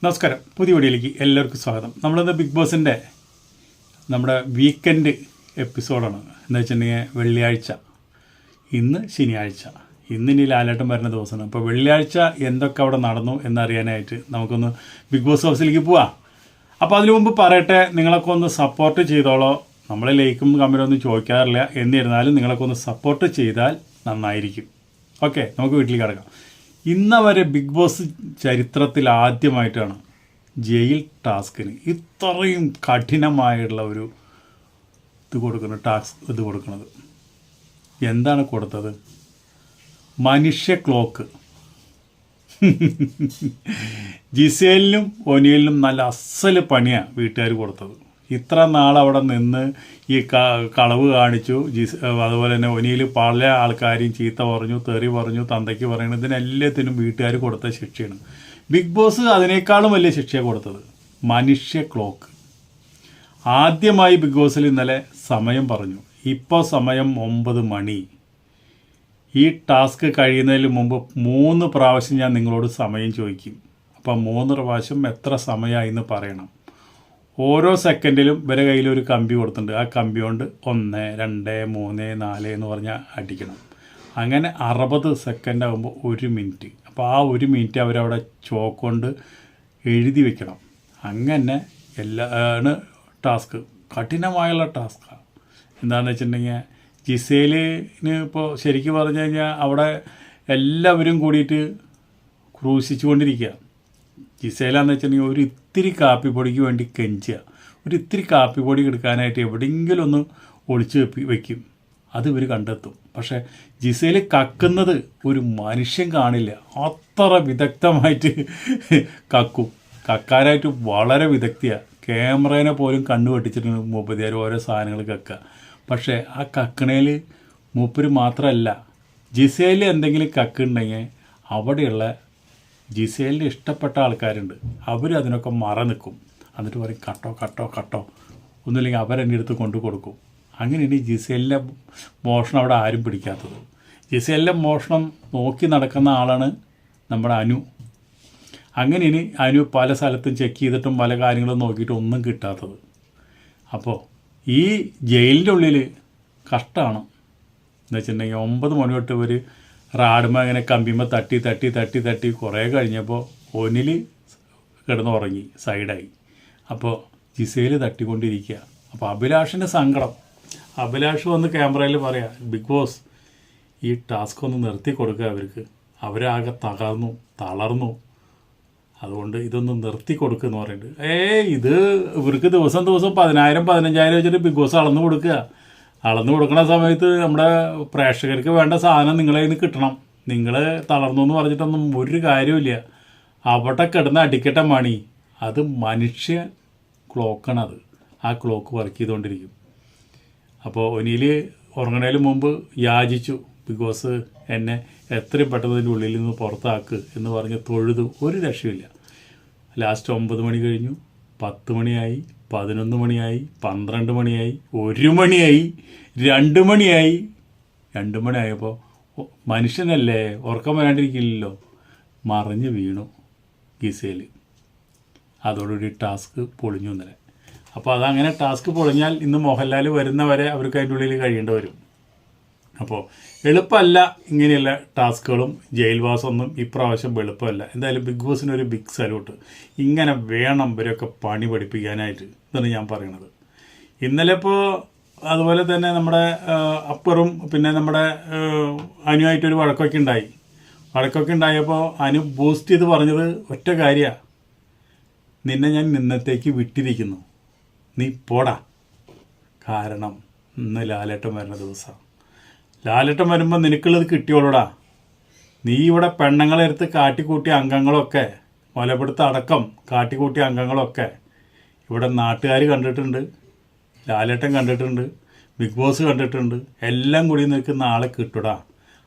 നമസ്കാരം, പുതിയ വീഡിയോയിലേക്ക് എല്ലാവർക്കും സ്വാഗതം. നമ്മളിന്ന് ബിഗ് ബോസിൻ്റെ നമ്മുടെ വീക്കെൻഡ് എപ്പിസോഡാണ്. എന്താ വെച്ചിട്ടുണ്ടെങ്കിൽ വെള്ളിയാഴ്ച, ഇന്ന് ശനിയാഴ്ച, ഇന്നിനി ലാലേട്ടൻ വരുന്ന ദിവസമാണ്. അപ്പോൾ വെള്ളിയാഴ്ച എന്തൊക്കെ അവിടെ നടന്നു എന്നറിയാനായിട്ട് നമുക്കൊന്ന് ബിഗ് ബോസ് ഹൗസിലേക്ക് പോവാം. അപ്പോൾ അതിനു മുമ്പ് പറയട്ടെ, നിങ്ങളൊക്കെ ഒന്ന് സപ്പോർട്ട് ചെയ്തോളോ. നമ്മൾ ലൈക്കും കമൻറ്റൊന്നും ചോദിക്കാറില്ല, എന്നിരുന്നാലും നിങ്ങളൊക്കെ ഒന്ന് സപ്പോർട്ട് ചെയ്താൽ നന്നായിരിക്കും. ഓക്കെ, നമുക്ക് വീട്ടിലേക്ക് കിടക്കാം. ഇന്നവരെ ബിഗ് ബോസ് ചരിത്രത്തിൽ ആദ്യമായിട്ടാണ് ജയിൽ ടാസ്കിന് ഇത്രയും കഠിനമായുള്ള ഒരു ഇത് കൊടുക്കുന്നത്. എന്താണ് കൊടുത്തത്? മനുഷ്യ ക്ലോക്ക്. ജിസേലിനും ഒനിയലിനും നല്ല അസല് പണിയാണ് വീട്ടുകാർ കൊടുത്തത്. ഇത്ര നാളവിടെ നിന്ന് ഈ കളവ് കാണിച്ചു. അതുപോലെ തന്നെ ഒനിയിൽ പല ആൾക്കാരെയും ചീത്ത പറഞ്ഞു, തെറി പറഞ്ഞു, തന്തയ്ക്ക് പറയുന്നത്, ഇതിനെല്ലാത്തിനും വീട്ടുകാർ കൊടുത്ത ശിക്ഷയാണ്. ബിഗ് ബോസ് അതിനേക്കാളും വലിയ ശിക്ഷയാണ് കൊടുത്തത്. മനുഷ്യ ക്ലോക്ക്. ആദ്യമായി ബിഗ് ബോസിൽ ഇന്നലെ സമയം പറഞ്ഞു. ഇപ്പോൾ സമയം 9 മണി. ഈ ടാസ്ക് കഴിയുന്നതിന് മുമ്പ് 3 പ്രാവശ്യം ഞാൻ നിങ്ങളോട് സമയം ചോദിക്കും. അപ്പം 3 പ്രാവശ്യം എത്ര സമയമായി എന്ന് പറയണം. ഓരോ സെക്കൻഡിലും ഇവരെ കയ്യിലൊരു കമ്പി കൊടുത്തിട്ടുണ്ട്. ആ കമ്പി കൊണ്ട് 1, 2, 3, 4 എന്ന് പറഞ്ഞാൽ അടിക്കണം. അങ്ങനെ 60 സെക്കൻഡ് ആകുമ്പോൾ 1 മിനിറ്റ്. അപ്പോൾ ആ 1 മിനിറ്റ് അവരവിടെ ചോക്ക് കൊണ്ട് എഴുതി വെക്കണം. അങ്ങനെ ആണ് ടാസ്ക്. കഠിനമായുള്ള ടാസ്ക്കാണ്. എന്താണെന്ന് വെച്ചിട്ടുണ്ടെങ്കിൽ ജിസേലിന് ഇപ്പോൾ ശരിക്കും പറഞ്ഞു കഴിഞ്ഞാൽ അവിടെ എല്ലാവരും കൂടിയിട്ട് ക്രൂശിച്ചു കൊണ്ടിരിക്കുക. ജിസേലാന്ന് വെച്ചിട്ടുണ്ടെങ്കിൽ ഒരു ഇത്തിരി കാപ്പിപ്പൊടിക്ക് വേണ്ടി കെഞ്ചുക. ഒരു ഇത്തിരി കാപ്പിപ്പൊടി എടുക്കാനായിട്ട് എവിടെയെങ്കിലും ഒന്ന് ഒളിച്ച് വെക്കും. അത് ഇവർ കണ്ടെത്തും. പക്ഷേ ജിസേൽ കക്കുന്നത് ഒരു മനുഷ്യൻ കാണില്ല. അത്ര വിദഗ്ധമായിട്ട് കക്കും. കക്കാനായിട്ട് വളരെ വിദഗ്ധയാണ്. ക്യാമറേനെ പോലും കണ്ണു വെട്ടിച്ചിട്ട് മൂപ്പതിയാർ ഓരോ സാധനങ്ങൾ കക്കുക. പക്ഷേ ആ കക്കണേൽ മൂപ്പര് മാത്രമല്ല, ജിസേൽ എന്തെങ്കിലും കക്കുണ്ടെങ്കിൽ അവിടെയുള്ള ജിസേലിന് ഇഷ്ടപ്പെട്ട ആൾക്കാരുണ്ട്. അവർ അതിനൊക്കെ നിൽക്കും. എന്നിട്ട് പറയും കട്ടോ കട്ടോ കട്ടോ, ഒന്നുമില്ലെങ്കിൽ അവരെന്നെ അടുത്ത് കൊണ്ടു കൊടുക്കും. അങ്ങനെയാണ് ജിസേലിൻ്റെ മോഷണം അവിടെ ആരും പിടിക്കാത്തത്. ജിസേലിൻ്റെ മോഷണം നോക്കി നടക്കുന്ന ആളാണ് നമ്മുടെ അനു. അങ്ങനെയാണ് അനു പല സ്ഥലത്തും ചെക്ക് ചെയ്തിട്ടും പല കാര്യങ്ങളും നോക്കിയിട്ടും ഒന്നും കിട്ടാത്തത്. അപ്പോൾ ഈ ജയിലിൻ്റെ ഉള്ളിൽ കഷ്ടമാണ്. എന്ന് വെച്ചിട്ടുണ്ടെങ്കിൽ 9 മണി തൊട്ട് ഇവർ റാഡുമ്പോൾ അങ്ങനെ കമ്പിയുമ്പോൾ തട്ടി തട്ടി തട്ടി തട്ടി കുറേ കഴിഞ്ഞപ്പോൾ ഒനിൽ കിടന്നുറങ്ങി, സൈഡായി. അപ്പോൾ ജിസേൽ തട്ടിക്കൊണ്ടിരിക്കുക. അപ്പോൾ അഭിലാഷിൻ്റെ സങ്കടം. അഭിലാഷ് വന്ന് ക്യാമറയിൽ പറയാം, ബിഗ് ബോസ് ഈ ടാസ്ക് ഒന്ന് നിർത്തി കൊടുക്കുക അവർക്ക്. അവരാകെ തളർന്നു. അതുകൊണ്ട് ഇതൊന്ന് നിർത്തി കൊടുക്കുക എന്ന് പറയുന്നുണ്ട്. ഇത് ഇവർക്ക് ദിവസം 10,000 15,000 വെച്ചിട്ട് ബിഗ് ബോസ് അളന്നു കൊടുക്കുന്ന സമയത്ത് നമ്മുടെ പ്രേക്ഷകർക്ക് വേണ്ട സാധനം നിങ്ങളെ നിന്ന് കിട്ടണം. നിങ്ങൾ തളർന്നു എന്ന് പറഞ്ഞിട്ടൊന്നും ഒരു കാര്യമില്ല. അവിടെ കിടന്ന് അടിക്കട്ടെ മണി. അത് മനുഷ്യ ക്ലോക്കാണത്. ആ ക്ലോക്ക് വർക്ക് ചെയ്തുകൊണ്ടിരിക്കും. അപ്പോൾ ഒനിയിൽ ഉറങ്ങണതിന് മുമ്പ് യാചിച്ചു, ബിഗ് ബോസ് എന്നെ എത്രയും പെട്ടെന്ന് ഇതിൻ്റെ ഉള്ളിൽ നിന്ന് പുറത്താക്ക് എന്ന് പറഞ്ഞ് തൊഴുതു. ഒരു രക്ഷയില്ല. ലാസ്റ്റ് 9 മണി കഴിഞ്ഞു, 10 മണിയായി, 11 മണിയായി, 12 മണിയായി, 1 മണിയായി, 2 മണിയായി. 2 മണിയായപ്പോൾ മനുഷ്യനല്ലേ, ഉറക്കം വരാണ്ടിരിക്കില്ലല്ലോ, മറിഞ്ഞ് വീണു ഗിസേൽ. അതോടുകൂടി ടാസ്ക് പൊളിഞ്ഞു ഇന്നലെ. അപ്പോൾ അതങ്ങനെ ടാസ്ക് പൊളിഞ്ഞാൽ ഇന്ന് മോഹൻലാൽ വരുന്നവരെ അവർക്ക് അതിൻ്റെ ഉള്ളിൽ കഴിയേണ്ടി വരും. അപ്പോൾ എളുപ്പമല്ല ഇങ്ങനെയുള്ള ടാസ്കുകളും. ജയിൽവാസമൊന്നും ഇപ്രാവശ്യം എളുപ്പമല്ല. എന്തായാലും ബിഗ് ബോസിനൊരു ബിഗ് സല്യൂട്ട്. ഇങ്ങനെ വേണം ഇവരൊക്കെ പണി പഠിപ്പിക്കാനായിട്ട് എന്നാണ് ഞാൻ പറയണത്. ഇന്നലെ ഇപ്പോൾ അതുപോലെ തന്നെ നമ്മുടെ അപ്പറും പിന്നെ നമ്മുടെ അനുമായിട്ടൊരു വഴക്കൊക്കെ ഉണ്ടായപ്പോൾ അനു ബൂസ്റ്റ് ചെയ്ത് പറഞ്ഞത് ഒറ്റ കാര്യമാണ്, നിന്നെ ഞാൻ ഇന്നത്തേക്ക് വിട്ടിരിക്കുന്നു, നീ പോടാ. കാരണം ഇന്ന് ലാലേട്ടൻ വരുന്ന ദിവസമാണ്. ലാലേട്ടൻ വരുമ്പോൾ നിനക്കുള്ളത് കിട്ടിയോളൂടാ. നീ ഇവിടെ പെണ്ണുങ്ങളെ എടുത്ത് കാട്ടിക്കൂട്ടിയ അംഗങ്ങളൊക്കെ, കൊലപ്പെടുത്ത അടക്കം കാട്ടിക്കൂട്ടിയ അംഗങ്ങളൊക്കെ ഇവിടെ നാട്ടുകാർ കണ്ടിട്ടുണ്ട്, ലാലേട്ടൻ കണ്ടിട്ടുണ്ട്, ബിഗ് ബോസ് കണ്ടിട്ടുണ്ട്. എല്ലാം കൂടി നിനക്ക് നാളെ കിട്ടൂടാ.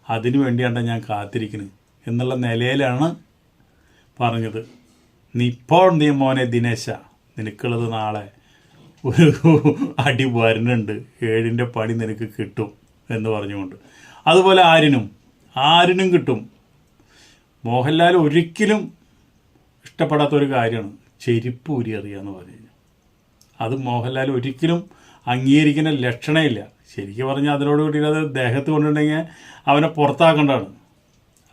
അതിനു വേണ്ടിയാണ് ഞാൻ കാത്തിരിക്കുന്നത് എന്നുള്ള നിലയിലാണ് പറഞ്ഞത്. നീ മോനെ ദിനേശ, നിനക്കുള്ളത് നാളെ ഒരു അടി വരുന്നുണ്ട്, 7ന്റെ പണി നിനക്ക് കിട്ടും എന്ന് പറഞ്ഞുകൊണ്ട്. അതുപോലെ ആരിനും കിട്ടും. മോഹൻലാൽ ഒരിക്കലും ഇഷ്ടപ്പെടാത്തൊരു കാര്യമാണ് ചെരുപ്പ് ഊരി എറിയുക എന്ന് പറഞ്ഞു കഴിഞ്ഞാൽ. അത് മോഹൻലാൽ ഒരിക്കലും അംഗീകരിക്കുന്ന ലക്ഷണമില്ല. ശരിക്കും പറഞ്ഞാൽ അതിനോട് കൂടിയിട്ട് അത് ദേഹത്ത് കൊണ്ടുണ്ടെങ്കിൽ അവനെ പുറത്താക്കേണ്ടതാണ്.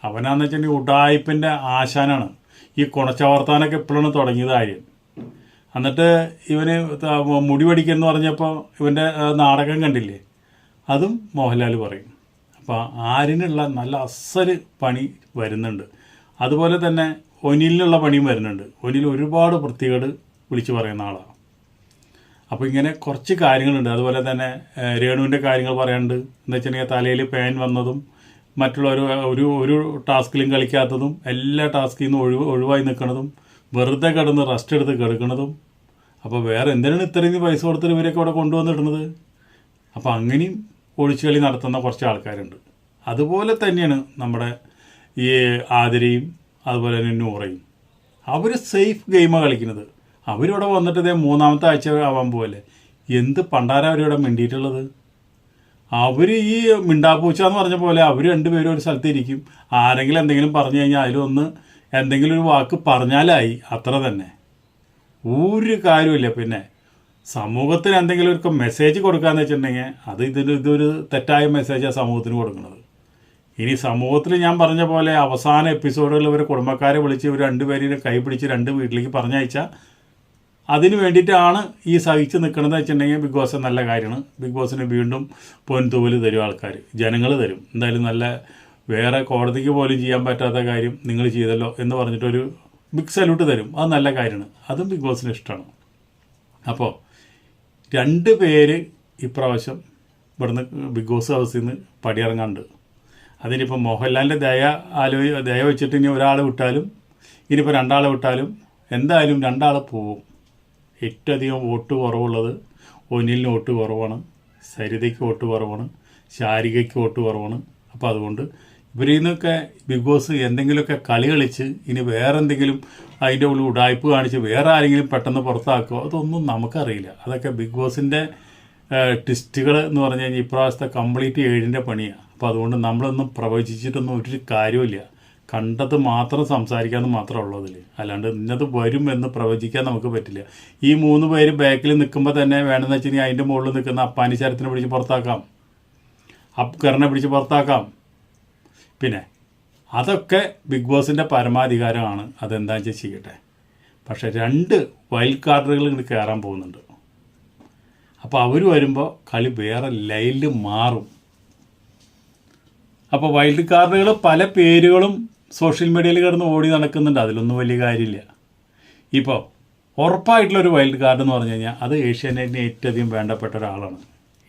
അവനാന്ന് വെച്ചിട്ടുണ്ടെങ്കിൽ ഉഡായിപ്പിൻ്റെ ആശാനാണ്. ഈ കുണച്ചവർത്താനൊക്കെ എപ്പോഴാണ് തുടങ്ങിയത് ആര്യൻ. എന്നിട്ട് ഇവന് മുടി പഠിക്കുമെന്ന് പറഞ്ഞപ്പോൾ ഇവൻ്റെ നാടകം കണ്ടില്ലേ, അതും മോഹൻലാൽ പറയും. അപ്പോൾ ആര്യനുള്ള നല്ല അസല് പണി വരുന്നുണ്ട്. അതുപോലെ തന്നെ ഒനിലിനുള്ള പണിയും വരുന്നുണ്ട്. ഒനിൽ ഒരുപാട് വൃത്തികേട് വിളിച്ചു പറയുന്ന ആളാണ്. അപ്പോൾ ഇങ്ങനെ കുറച്ച് കാര്യങ്ങളുണ്ട്. അതുപോലെ തന്നെ രേണുവിൻ്റെ കാര്യങ്ങൾ പറയാനുണ്ട്. എന്ന് വെച്ചിട്ടുണ്ടെങ്കിൽ തലയിൽ പേൻ വന്നതും മറ്റുള്ള ഒരു ടാസ്കിലും കളിക്കാത്തതും എല്ലാ ടാസ്കിൽ നിന്ന് ഒഴിവായി നിൽക്കുന്നതും വെറുതെ കിടന്ന് റെസ്റ്റ് എടുത്ത് കിടക്കുന്നതും. അപ്പോൾ വേറെ എന്തിനാണ് ഇത്രയും പൈസ കൊടുത്തിട്ട് ഇവരൊക്കെ ഇവിടെ കൊണ്ടുവന്നിടുന്നത്? അപ്പോൾ അങ്ങനെയും ഒളിച്ചുകളി നടത്തുന്ന കുറച്ച് ആൾക്കാരുണ്ട്. അതുപോലെ തന്നെയാണ് നമ്മുടെ ഈ ആതിരയും അതുപോലെ തന്നെ നൂറയും. അവർ സേഫ് ഗെയിമാണ് കളിക്കുന്നത്. അവരിവിടെ വന്നിട്ട് ഇതേ 3-ാമത്തെ ആഴ്ച ആവാൻ പോവല്ലേ. എന്ത് പണ്ടാര അവരിവിടെ മിണ്ടിയിട്ടുള്ളത്? അവർ ഈ മിണ്ടാപ്പൂച്ച എന്ന് പറഞ്ഞ പോലെ അവർ രണ്ടുപേരും ഒരു സ്ഥലത്ത് ഇരിക്കും. ആരെങ്കിലും എന്തെങ്കിലും പറഞ്ഞു കഴിഞ്ഞാൽ അതിലൊന്ന് എന്തെങ്കിലും ഒരു വാക്ക് പറഞ്ഞാലായി, അത്ര തന്നെ. ഒരു കാര്യമില്ല. പിന്നെ സമൂഹത്തിന് എന്തെങ്കിലും ഒരു മെസ്സേജ് കൊടുക്കാന്ന് വെച്ചിട്ടുണ്ടെങ്കിൽ അത് ഇതൊരു തെറ്റായ മെസ്സേജാണ് സമൂഹത്തിന് കൊടുക്കുന്നത്. ഇനി സമൂഹത്തിൽ ഞാൻ പറഞ്ഞ പോലെ അവസാന എപ്പിസോഡുകളിൽ ഇവർ കുടുംബക്കാരെ വിളിച്ച് ഇവർ രണ്ടുപേരെ കൈ പിടിച്ച് 2 വീട്ടിലേക്ക് പറഞ്ഞയച്ചാൽ അതിന് വേണ്ടിയിട്ടാണ് ഈ സഹിച്ച് നിൽക്കണമെന്ന് വെച്ചിട്ടുണ്ടെങ്കിൽ ബിഗ് ബോസ് നല്ല കാര്യമാണ്. ബിഗ് ബോസിന് വീണ്ടും പൊൻതൂവൽ തരും ആൾക്കാർ, ജനങ്ങൾ തരും. എന്തായാലും നല്ല വേറെ കോടതിക്ക് പോലും ചെയ്യാൻ പറ്റാത്ത കാര്യം നിങ്ങൾ ചെയ്തല്ലോ എന്ന് പറഞ്ഞിട്ടൊരു ബിഗ് സല്യൂട്ട് തരും. അത് നല്ല കാര്യമാണ്. അതും ബിഗ് ബോസിന് ഇഷ്ടമാണ്. അപ്പോൾ 2 പേര് ഇപ്രാവശ്യം ഇവിടുന്ന് ബിഗ് ബോസ് ഹൗസിൽ നിന്ന് പടിയിറങ്ങാണ്ട്. അതിനിപ്പോൾ മോഹൻലാലിൻ്റെ ദയ വെച്ചിട്ട് ഇനി ഒരാളെ വിട്ടാലും ഇനിയിപ്പോൾ 2 ആളെ വിട്ടാലും എന്തായാലും 2 ആൾ പോവും. ഏറ്റവും അധികം വോട്ട് കുറവുള്ളത് ഒനിലിന് വോട്ട് കുറവാണ്, സരിതയ്ക്ക് വോട്ട് കുറവാണ്, ശാരികയ്ക്ക് വോട്ട് കുറവാണ്. അപ്പോൾ അതുകൊണ്ട് ഇവരിൽ നിന്നൊക്കെ ബിഗ് ബോസ് എന്തെങ്കിലുമൊക്കെ കളി കളിച്ച് ഇനി വേറെ എന്തെങ്കിലും അതിൻ്റെ ഉള്ളിൽ ഉടായ്പ് കാണിച്ച് വേറെ ആരെങ്കിലും പെട്ടെന്ന് പുറത്താക്കുമോ അതൊന്നും നമുക്കറിയില്ല. അതൊക്കെ ബിഗ് ബോസിൻ്റെ ട്വിസ്റ്റുകൾ എന്ന് പറഞ്ഞു കഴിഞ്ഞാൽ ഇപ്രാവശ്യത്തെ കംപ്ലീറ്റ് 7ൻ്റെ പണിയാണ്. അപ്പോൾ അതുകൊണ്ട് നമ്മളൊന്നും പ്രവചിച്ചിട്ടൊന്നും ഒരു കാര്യമില്ല. കണ്ടത് മാത്രം സംസാരിക്കാമെന്ന് മാത്രമേ ഉള്ളൂ അതിൽ. അല്ലാണ്ട് ഇന്നത് വരും എന്ന് പ്രവചിക്കാൻ നമുക്ക് പറ്റില്ല. ഈ 3 പേര് ബാക്കിൽ നിൽക്കുമ്പോൾ തന്നെ വേണമെന്ന് വെച്ച് കഴിഞ്ഞാൽ അതിൻ്റെ മുകളിൽ നിൽക്കുന്ന അപ്പാനി ശരത്തിനെ പിടിച്ച് പുറത്താക്കാം, അപ്കറിനെ പിടിച്ച് പുറത്താക്കാം. പിന്നെ അതൊക്കെ ബിഗ് ബോസിൻ്റെ പരമാധികാരമാണ്. അതെന്താണെന്ന് വെച്ചാൽ ചെയ്യട്ടെ. പക്ഷേ 2 വൈൽഡ് കാർഡുകൾ ഇങ്ങോട്ട് കയറാൻ പോകുന്നുണ്ട്. അപ്പോൾ അവർ വരുമ്പോൾ കളി വേറെ ലൈനിൽ മാറും. അപ്പോൾ വൈൽഡ് കാർഡുകൾ പല പേരുകളും സോഷ്യൽ മീഡിയയിൽ കിടന്ന് ഓടി നടക്കുന്നുണ്ട്. അതിലൊന്നും വലിയ കാര്യമില്ല. ഇപ്പോൾ ഉറപ്പായിട്ടുള്ളൊരു വൈൽഡ് കാർഡ് എന്ന് പറഞ്ഞു കഴിഞ്ഞാൽ അത് ഏഷ്യാനെറ്റിന് ഏറ്റവും അധികം വേണ്ടപ്പെട്ട ഒരാളാണ്.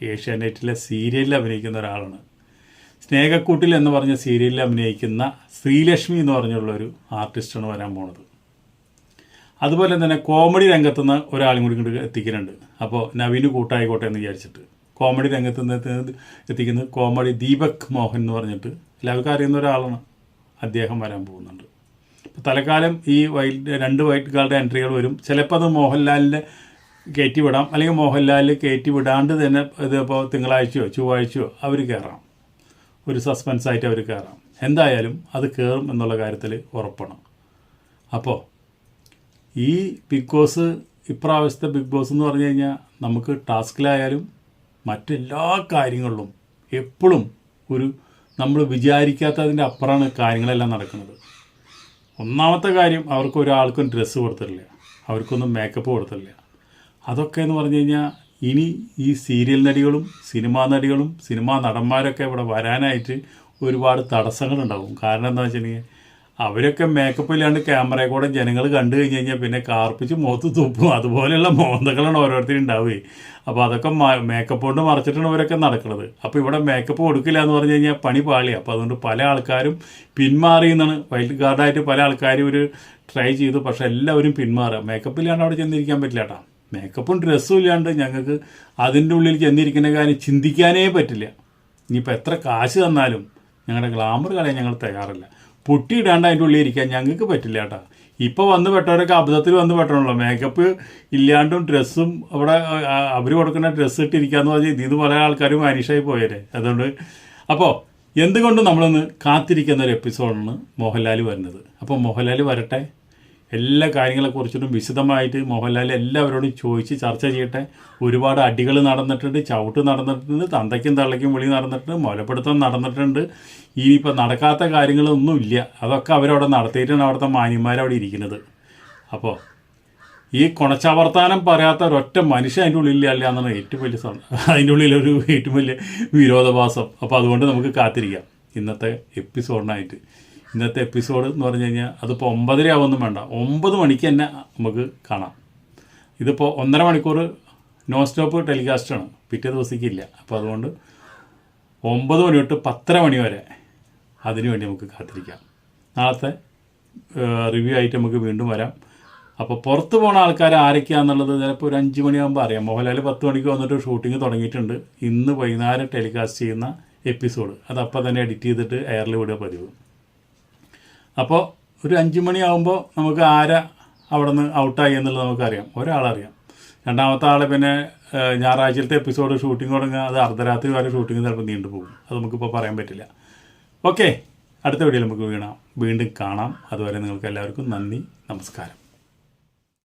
ഏഷ്യാനെറ്റിലെ സീരിയലിൽ അഭിനയിക്കുന്ന ഒരാളാണ്. സ്നേഹക്കൂട്ടിൽ എന്ന് പറഞ്ഞ സീരിയലിൽ അഭിനയിക്കുന്ന ശ്രീലക്ഷ്മി എന്ന് പറഞ്ഞുള്ളൊരു ആർട്ടിസ്റ്റാണ് വരാൻ പോണത്. അതുപോലെ തന്നെ കോമഡി രംഗത്തുനിന്ന് ഒരാളും കൂടി ഇങ്ങോട്ട് എത്തിക്കുന്നുണ്ട്. അപ്പോൾ നവീന് കൂട്ടായിക്കോട്ടെ എന്ന് വിചാരിച്ചിട്ട് കോമഡി രംഗത്ത് നിന്ന് എത്തിക്കുന്നത് കോമഡി ദീപക് മോഹൻ എന്ന് പറഞ്ഞിട്ട് എല്ലാവർക്കും അറിയുന്ന ഒരാളാണ്. അദ്ദേഹം വരാൻ പോകുന്നുണ്ട്. ഇപ്പോൾ തൽക്കാലം ഈ 2 വൈൽഡ് കാർഡ് എൻട്രികൾ വരും. ചിലപ്പോൾ അത് മോഹൻലാലിൻ്റെ കയറ്റി വിടാം, അല്ലെങ്കിൽ മോഹൻലാലിൽ കയറ്റി വിടാണ്ട് തന്നെ ഇതിപ്പോൾ തിങ്കളാഴ്ചയോ ചൊവ്വാഴ്ചയോ അവർ കയറാം. ഒരു സസ്പെൻസായിട്ട് അവർ കയറാം. എന്തായാലും അത് കയറും എന്നുള്ള കാര്യത്തിൽ ഉറപ്പാണ്. അപ്പോൾ ഈ ബിഗ് ബോസ് ഇപ്രാവശ്യത്തെ ബിഗ് ബോസ് എന്ന് പറഞ്ഞു കഴിഞ്ഞാൽ നമുക്ക് ടാസ്കിലായാലും മറ്റെല്ലാ കാര്യങ്ങളിലും എപ്പോഴും നമ്മൾ വിചാരിക്കാത്തതിൻ്റെ അപ്പുറമാണ് കാര്യങ്ങളെല്ലാം നടക്കുന്നത്. ഒന്നാമത്തെ കാര്യം, അവർക്ക് ഒരാൾക്കും ഡ്രസ്സ് കൊടുത്തിട്ടില്ല, അവർക്കൊന്നും മേക്കപ്പ് കൊടുത്തിട്ടില്ല. അതൊക്കെ എന്ന് പറഞ്ഞു കഴിഞ്ഞാൽ ഇനി ഈ സീരിയൽ നടികളും സിനിമാ നടികളും സിനിമാ നടന്മാരൊക്കെ ഇവിടെ വരാനായിട്ട് ഒരുപാട് തടസ്സങ്ങളുണ്ടാവും. കാരണം എന്താണെന്ന് വെച്ചിട്ടുണ്ടെങ്കിൽ അവരൊക്കെ മേക്കപ്പ് ഇല്ലാണ്ട് ക്യാമറയെ കൂടെ ജനങ്ങൾ കണ്ടു കഴിഞ്ഞ് കഴിഞ്ഞാൽ പിന്നെ കാർപ്പിച്ച് മുഖത്ത് തുപ്പും. അതുപോലെയുള്ള മോന്തകളാണ് ഓരോരുത്തരും ഉണ്ടാവുകയും. അപ്പോൾ അതൊക്കെ മേക്കപ്പ് കൊണ്ട് മറച്ചിട്ടാണ് അവരൊക്കെ നടക്കുന്നത്. അപ്പോൾ ഇവിടെ മേക്കപ്പ് കൊടുക്കില്ല എന്ന് പറഞ്ഞു കഴിഞ്ഞാൽ പണി പാളി. അപ്പോൾ അതുകൊണ്ട് പല ആൾക്കാരും പിന്മാറിയെന്നാണ്. വൈൽഡ് കാർഡായിട്ട് പല ആൾക്കാരും ട്രൈ ചെയ്തു. പക്ഷേ എല്ലാവരും പിന്മാറുക. മേക്കപ്പ് ഇല്ലാണ്ട് അവിടെ ചെന്നിരിക്കാൻ പറ്റില്ല കേട്ടോ. മേക്കപ്പും ഡ്രസ്സും ഇല്ലാണ്ട് ഞങ്ങൾക്ക് അതിൻ്റെ ഉള്ളിൽ ചെന്നിരിക്കുന്ന കാര്യം ചിന്തിക്കാനേ പറ്റില്ല. ഇനിയിപ്പോൾ എത്ര കാശ് തന്നാലും ഞങ്ങളുടെ ഗ്ലാമർ കളയാൻ ഞങ്ങൾ തയ്യാറല്ല. പൊട്ടിയിടാണ്ട് അതിൻ്റെ ഉള്ളിൽ ഇരിക്കാൻ ഞങ്ങൾക്ക് പറ്റില്ല കേട്ടോ. ഇപ്പോൾ വന്ന് പെട്ടവരൊക്കെ അബദ്ധത്തിൽ വന്ന് പെട്ടണല്ലോ. മേക്കപ്പ് ഇല്ലാണ്ടും ഡ്രസ്സും അവിടെ അവർ കൊടുക്കുന്ന ഡ്രസ്സ് ഇട്ടിരിക്കാന്ന് പറഞ്ഞാൽ ഇതിന് പല ആൾക്കാരും മാനിഷായി പോയേരെ. അതുകൊണ്ട് അപ്പോൾ എന്തുകൊണ്ടും നമ്മളൊന്ന് കാത്തിരിക്കുന്ന ഒരു എപ്പിസോഡാണ് മോഹൻലാൽ വരുന്നത്. അപ്പോൾ മോഹൻലാൽ വരട്ടെ. എല്ലാ കാര്യങ്ങളെക്കുറിച്ചിട്ടും വിശദമായിട്ട് മോഹൻലാൽ എല്ലാവരോടും ചോദിച്ച് ചർച്ച ചെയ്യട്ടെ. ഒരുപാട് അടികൾ നടന്നിട്ടുണ്ട്, ചവിട്ട് നടന്നിട്ടുണ്ട്, തന്തയ്ക്കും തള്ളയ്ക്കും വിളി നടന്നിട്ടുണ്ട്, മുലപ്പെടുത്തം നടന്നിട്ടുണ്ട്. ഇനിയിപ്പോൾ നടക്കാത്ത കാര്യങ്ങളൊന്നുമില്ല. അതൊക്കെ അവരവിടെ നടത്തിയിട്ടാണ് അവിടുത്തെ മാന്യന്മാരവിടെ ഇരിക്കുന്നത്. അപ്പോൾ ഈ കുണച്ചവർത്താനം പറയാത്ത ഒരൊറ്റ മനുഷ്യൻ അതിൻ്റെ ഉള്ളിൽ അല്ല എന്നാണ് ഏറ്റവും വലിയ അതിൻ്റെ ഉള്ളിലൊരു ഏറ്റവും വലിയ വിരോധാഭാസം. അപ്പോൾ അതുകൊണ്ട് നമുക്ക് കാത്തിരിക്കാം ഇന്നത്തെ എപ്പിസോഡിനായിട്ട്. ഇന്നത്തെ എപ്പിസോഡ് എന്ന് പറഞ്ഞു കഴിഞ്ഞാൽ അതിപ്പോൾ 9:30 ആവുമൊന്നും വേണ്ട, 9 മണിക്ക് തന്നെ നമുക്ക് കാണാം. ഇതിപ്പോൾ 1.5 മണിക്കൂർ നോൺ സ്റ്റോപ്പ് ടെലികാസ്റ്റാണ്, പിറ്റേ ദിവസത്തേക്കില്ല. അപ്പോൾ അതുകൊണ്ട് 9 മണി തൊട്ട് 10:30 മണി വരെ അതിനുവേണ്ടി നമുക്ക് കാത്തിരിക്കാം. നാളത്തെ റിവ്യൂ ആയിട്ട് നമുക്ക് വീണ്ടും വരാം. അപ്പോൾ പുറത്ത് പോണ ആൾക്കാർ ആരൊക്കെയാണെന്നുള്ളത് ചിലപ്പോൾ ഒരു 5 മണിയാകുമ്പോൾ അറിയാം. മോഹൻലാൽ 10 മണിക്ക് വന്നിട്ട് ഷൂട്ടിംഗ് തുടങ്ങിയിട്ടുണ്ട്. ഇന്ന് വൈകുന്നേരം ടെലികാസ്റ്റ് ചെയ്യുന്ന എപ്പിസോഡ് അതപ്പോൾ തന്നെ എഡിറ്റ് ചെയ്തിട്ട് എയറിൽ വിടുക പതിവ്. അപ്പോൾ ഒരു 5 മണിയാകുമ്പോൾ നമുക്ക് ആരാ അവിടെ നിന്ന് ഔട്ടായി എന്നുള്ളത് നമുക്കറിയാം. ഒരാളറിയാം. രണ്ടാമത്തെ ആളെ പിന്നെ ഞായറാഴ്ചത്തെ എപ്പിസോഡ് ഷൂട്ടിംഗ് തുടങ്ങുക, അത് അർദ്ധരാത്രി വരെ ഷൂട്ടിംഗ് ചിലപ്പോൾ നീണ്ടുപോകും. അത് നമുക്കിപ്പോൾ പറയാൻ പറ്റില്ല. ഓക്കെ, അടുത്ത വീഡിയോയിൽ നമുക്ക് വീണ്ടും കാണാം. അതുവരെ നിങ്ങൾക്ക് എല്ലാവർക്കും നന്ദി, നമസ്കാരം.